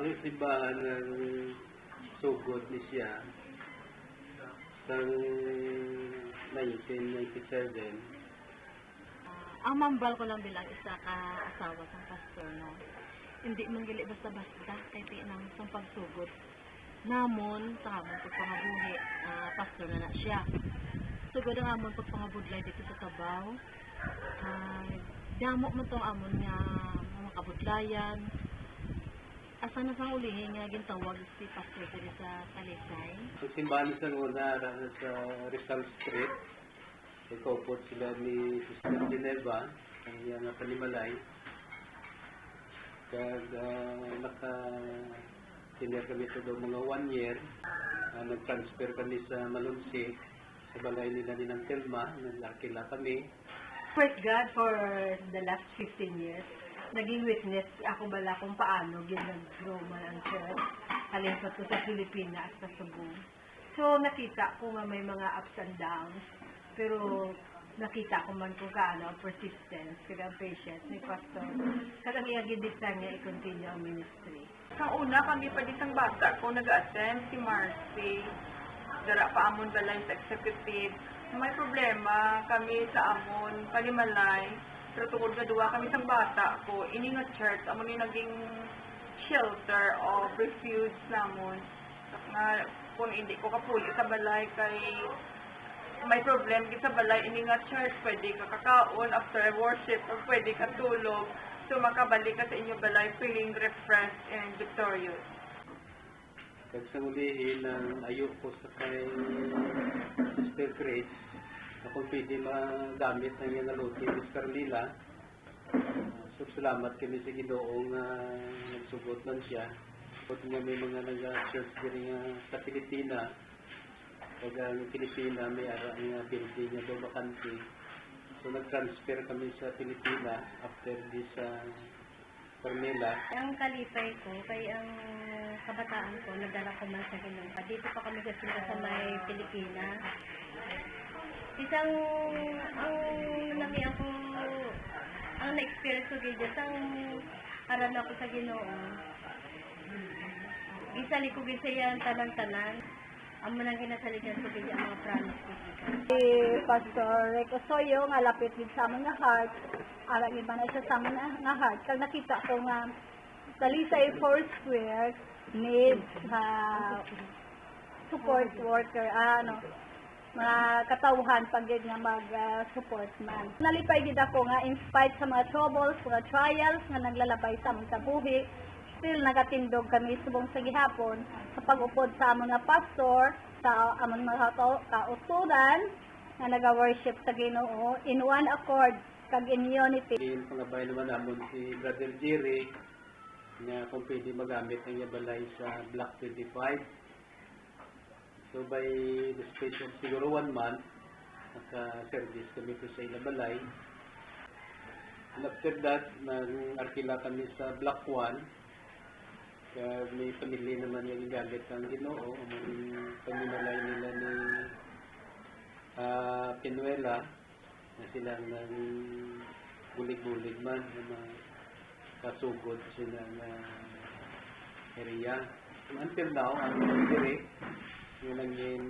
Ang simbahan ng sugod ni siya sa 1997. Ang mambal ko lang bilang isa ka asawa ng pastor, no? Hindi man gali basta-basta kay tinang sang pagsugod. Namon sa amon ko pangabuhi, pastor na siya. Sugod ang amon ko pangabudlay dito sa Tabaw. Damo man tong amon nga mga kabudlayan. Asa na sang ulihin nga gintawag si pastor dito sa Talisay. Ang simbahan sa una sa Rizal Street. Ikopot sila ni Sister Geneva, ang iyang panimalay. Kag naka-senior kami ito daw mga 1 year. Nag-transfer kami sa Malumsik, sa balay nila ni ng Telma, nag-arkila kami. Praise God for the last 15 years. Naging witness ako bala kung paano ginag-grow man ang church. Halimpot ko sa Pilipinas, sa Cebu. So nakita ko nga may mga ups and downs. Pero nakita ko man kung kaano ang persistence, kaya ang patience ni Pastor. Kaya ang iyagidiktan niya i-continue ang ministry. Sa una, kami pa ditang bata ko nag-attend si Marcy. Dara pa amon balay sa executive. May problema kami sa amon, palimalay. Pero tungkol sa duwa kami sa bata ko, ini nga church, amon yung naging shelter of refuge namon. Nga, kung hindi ko kapuli sa balay kay may problem sa balay, ini nga church, pwede ka kakaon after worship, or pwede ka tulog. So makabalik ka sa inyong balay feeling refreshed and victorious. Kag sa ulihin ng ayo ko sa kay Sister Grace, ako pwede magamit ng iyang aluti, Miss Carlila. So salamat kami sa Ginoong nagsugot lang siya. Kung nga may mga nag-church din sa Pilipinas, pag ang Pilipina may ara nga building nga daw bakante. So nag-transfer kami sa Pilipina after this Carmela. Ang kalipay ko, kay ang kabataan ko, nagdala ko man sa Ginoo. Dito pa kami sa may Pilipinas. Isang, ang na-experience ko gildo, isang aral ako sa Ginoo. Isa likugin sa yan, tanan-tanan. Ang manang kinasaligan ko gildo ang mga promise ko. Si Pastor Rico Soyo, nga lapit din sa amon nga heart. Arang iba na siya sa amon nga heart. Kag nakita ko nga, Talisay Foursquare needs support worker, mga katawhan pag nga mag-support man. Nalipay gid ako nga in spite sa mga troubles, mga trials nga naglalabay sa among kabuhi, still nagatindog kami subong sa gihapon sa pag-upod sa among nga pastor, sa among mga kauturan nga naga-worship sa Ginoo in one accord kag in unity. In pangabay naman namon si Brother Jerry nga kung pwede magamit ang balay sa Block 25. So by the space of siguro 1 month, naka-service kami po sa ilabalay. And after that, nag-arkila kami sa Block 1. Kaya may pamilya naman yung galit ng Ginoo. Ang pamimalay nila ni Pinuela na silang nang bulig-bulig man na kasugod sila na area. Until now, ang direct yung naging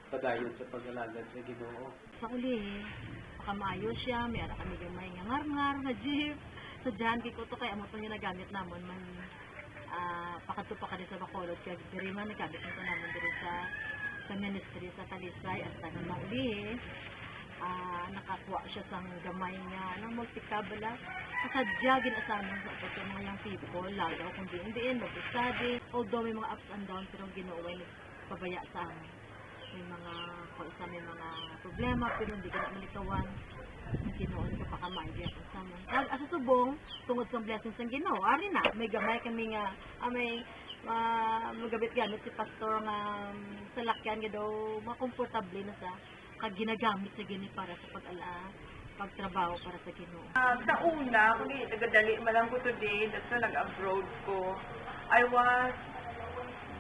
padayon sa pag-alagad sa Ginoo. Sa uli, baka maayo siya, may ara kami yung may ngar-ngar na jeep. So dyan, di ko ito kaya mo ito yung nagamit namon man pakatupa ka din sa Bacolod. Kaya diri man nagamit ito namon diri sa ministry sa Talisay. At sa nang uli, nakakuha siya sa gamay nga ng multi-kabala. Kasadya ginasaman sa ito mga young people, lagaw kung diin-diin, mag-study. Although may mga ups and downs, pero Ginoo ay pabaya sa amin. May mga problema, pero hindi ka na malikawan. Ang Ginoo sa pakamay sa amin. Asa subong, tungod sa blessings ng Ginoo, ari na, may gamay kami nga, may magabit-gamit si pastor nga sa lakyan nga daw, makomportable na sa ginagamit sa Ginoo para sa pagtrabaho para sa Ginoo. Sa una, kung nagadali malang ko today, that's why nag-abroad ko. I was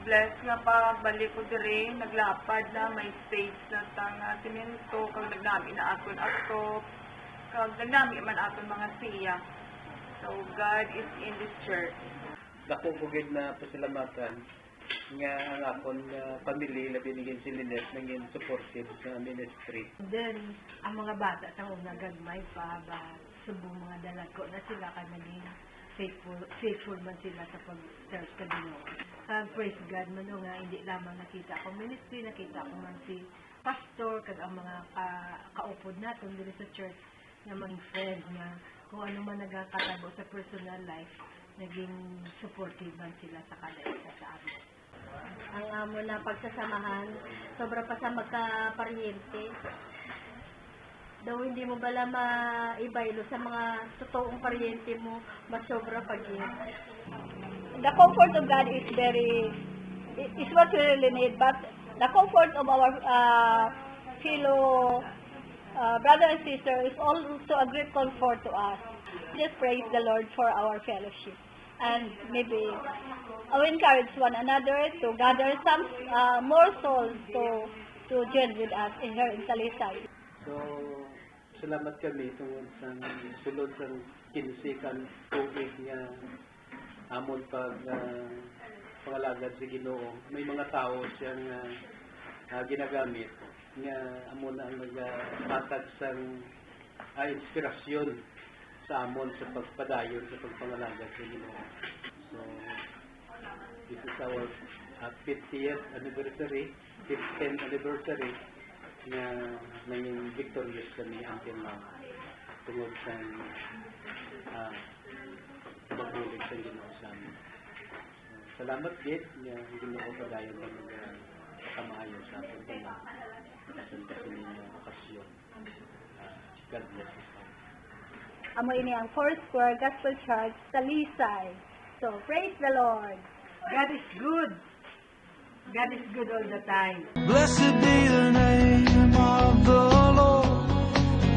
blessed nga pagbalik ko dire, naglapad na, may stage na tang simento, kag nagnami na aton atop, kag nagnami man aton mga siya. So God is in this church. dako ko gid na pasalamatan nga ang akon family labi ni si Lynette naging supportive sa ministry. Then, ang mga bata sa una gagmay pa ba subong mga dalago na sila ka naging faithful man sila sa pag-serve sa Ginoo. Praise God man nga hindi lamang nakita ko ministry, nakita ko man si pastor kag ang mga kaupod naton diri sa church nga mga friend nga kung ano man nagakatabo sa personal life, naging supportive man sila sa kada isa sa amin. Ang amo na pagsasamahan, sobra pa sa magkaparyente. Daw hindi mo bala maibaylo sa mga totoong paryente mo, mas sobra pag-in. The comfort of God is what we really need, but the comfort of our fellow brother and sister is also a great comfort to us. Just praise the Lord for our fellowship. And maybe we encourage one another to gather some more souls to join with us in here in Talisay. So, salamat kami tungod sa sulod sa kinsikan tubig nga amon pag pangalagad sa Ginoo. May mga tao siyang ginagamit nga amon ang nagpatag sa inspirasyon sa amon sa pagpadayon sa pagpangalagad sa Ginoo. So, this is our 50th anniversary, 15th anniversary na naging victorious kami until now tungod sa pagbulig sa Ginoo sa amin. So, salamat gid nga Ginoo padayon ng kamaayo sa atin na sa kanilang okasyon. God bless us. Amo ini ang Foursquare Gospel Church Talisay. So, praise the Lord. God is good. God is good all the time. Blessed be the name of the Lord.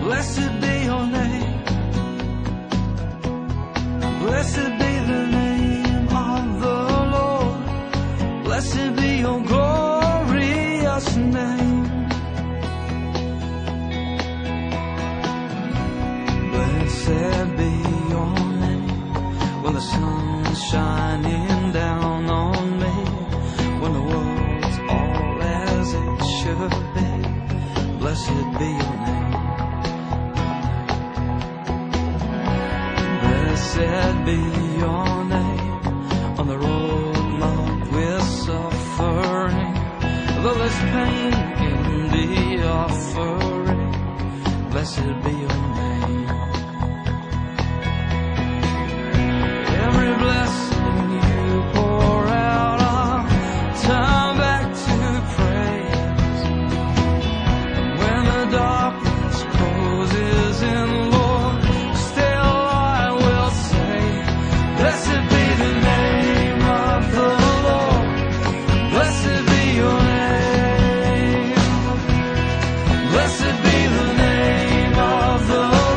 Blessed be your name. Blessed be the name of the Lord. Blessed be your glorious name. Blessed be your name when the sun's shining down on me, when the world's all as it should be. Blessed be your name. Blessed be your name on the road marked with suffering, though there's pain in the offering. Blessed be your name. Every blessing you pour out, I'll turn back to praise. When the darkness closes in, Lord, still I will say, blessed be the name of the Lord. Blessed be your name. Blessed be the name of the Lord.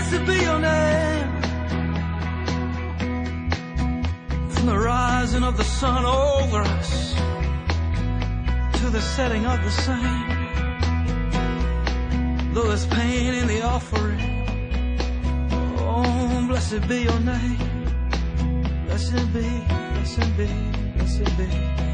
blessed be your name. From the rising of the sun over us to the setting of the same. Though there's pain in the offering, oh, blessed be your name. Blessed be, blessed be, blessed be.